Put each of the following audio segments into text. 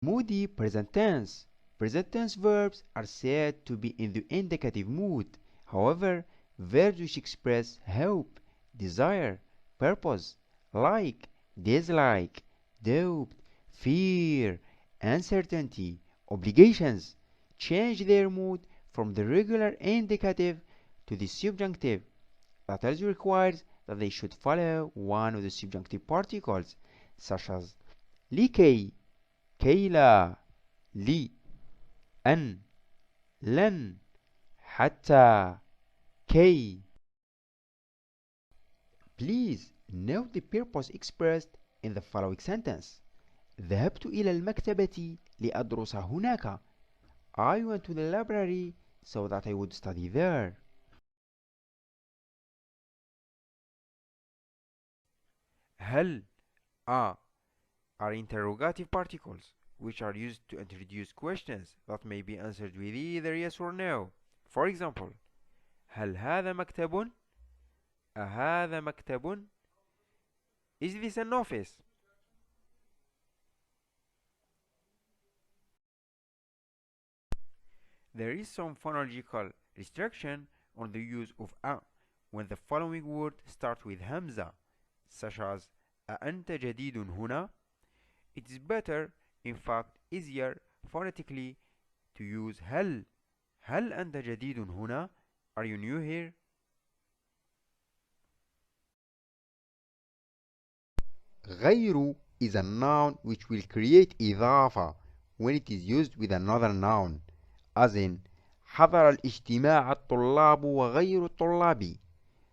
Moody present tense. Present tense verbs are said to be in the indicative mood. However, verbs which express hope, desire, purpose, like, dislike, doubt, fear, uncertainty, obligations, change their mood from the regular indicative to the subjunctive. That also requires that they should follow one of the subjunctive particles, such as لكي, كي لا, لي, أن, لن, حتى, كي. Please note the purpose expressed in the following sentence. ذهبت إلى المكتبة لأدرس هناك. I went to the library so that I would study there. هل are interrogative particles which are used to introduce questions that may be answered with either yes or no. For example, هل هذا مكتب؟ أهذا مكتب؟ Is this an office? There is some phonological restriction on the use of a when the following word starts with hamza, such as أأنت جديد هنا? It is better, in fact easier phonetically, to use هل. هل أنت جديد هنا? Are you new here? غير is a noun which will create إضافة when it is used with another noun, as in حضر الاجتماع الطلاب وغير الطلاب.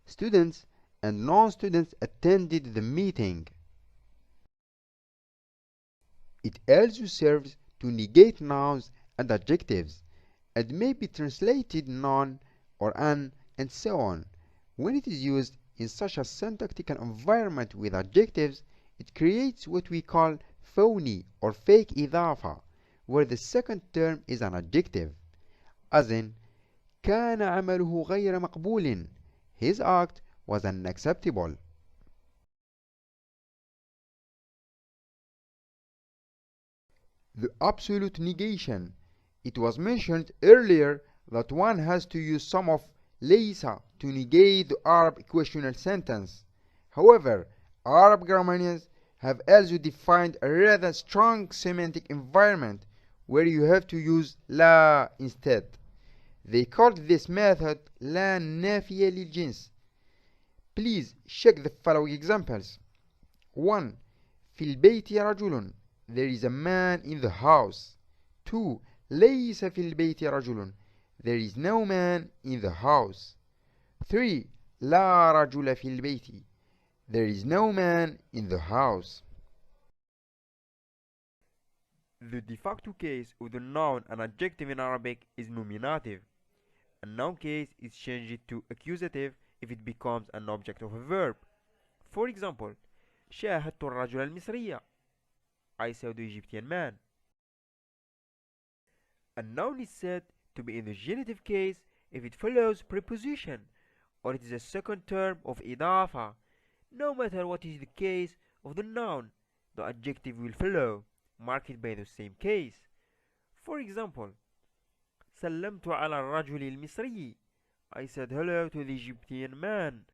Students and non-students attended the meeting. It also serves to negate nouns and adjectives, and may be translated non or an and so on. When it is used in such a syntactical environment with adjectives, it creates what we call phony or fake إضافة, where the second term is an adjective, as in كان عمله غير مقبول. His act was unacceptable. The absolute negation. It was mentioned earlier that one has to use some of ليس to negate the Arab equational sentence. However, Arab grammarians have also defined a rather strong semantic environment where you have to use لا instead. They called this method لا نافية للجنس. Please check the following examples. 1. في البيت رجل. There is a man in the house. 2. ليس في البيت رجل. There is no man in the house. 3. لا رجل في البيت. There is no man in the house. The de facto case of the noun and adjective in Arabic is nominative. A noun case is changed to accusative if it becomes an object of a verb. For example, شاهدت الرجل المصري. I saw the Egyptian man. A noun is said to be in the genitive case if it follows preposition or it is a second term of إضافة. No matter what is the case of the noun, the adjective will follow, marked by the same case. For example, سلمت على الرجل المصري. I said hello to the Egyptian man.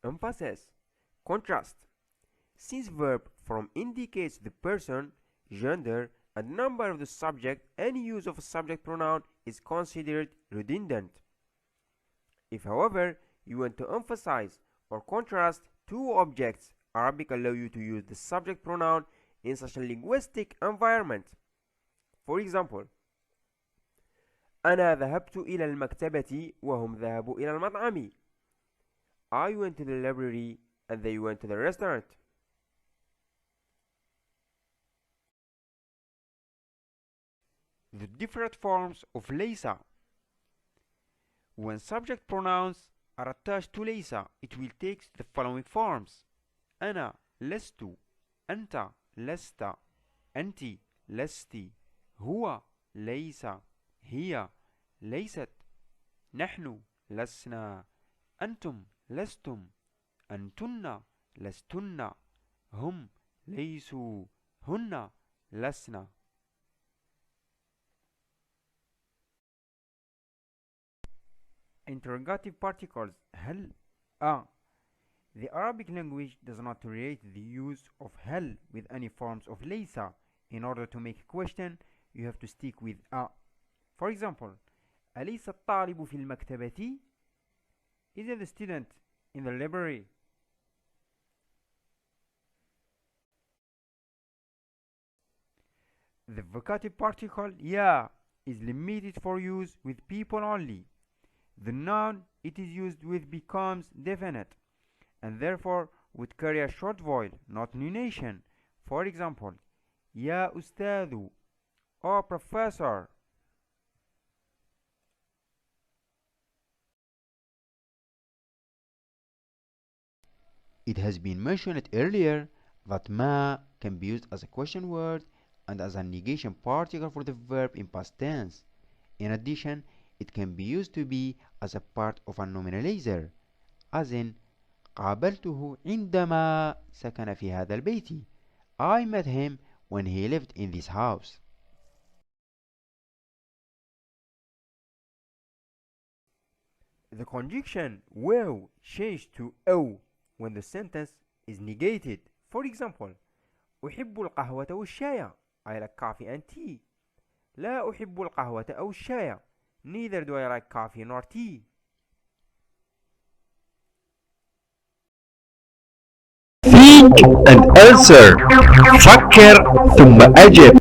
Emphasis. Contrast. Since verb form indicates the person, gender, and number of the subject, any use of a subject pronoun is considered redundant. If, however, you want to emphasize or contrast two objects, Arabic allows you to use the subject pronoun in such a linguistic environment. For example, أنا ذهبت إلى المكتبة وهم ذهبوا إلى المطعم. I went to the library and they went to the restaurant. The different forms of ليس. When subject pronouns are attached to ليس, it will take the following forms. أنا لست. أنت لست. أنت لست. هو ليس. هي ليست. نحن لسنا. أنتم لستم. أنتن لستن. هم ليسوا. هن لسنا. Interrogative particles هل The Arabic language does not tolerate the use of هل with any forms of ليس. In order to make a question, you have to stick with For example, أليس الطالب في المكتبة? Is the student in the library? The vocative particle يا is limited for use with people only. The noun it is used with becomes definite and therefore would carry a short vowel, not nunation. For example, يا أستاذ or professor. It has been mentioned earlier that ma can be used as a question word and as a negation particle for the verb in past tense. In addition, it can be used to be as a part of a nominalizer, as in قابلته عندما سكن في هذا البيت. I met him when he lived in this house. The conjunction will change to أو when the sentence is negated. For example, أحب القهوة والشاي. I like coffee and tea. لا أحب القهوة أو الشاي. Neither do I like coffee nor tea. Think and answer. فكر ثم أجب.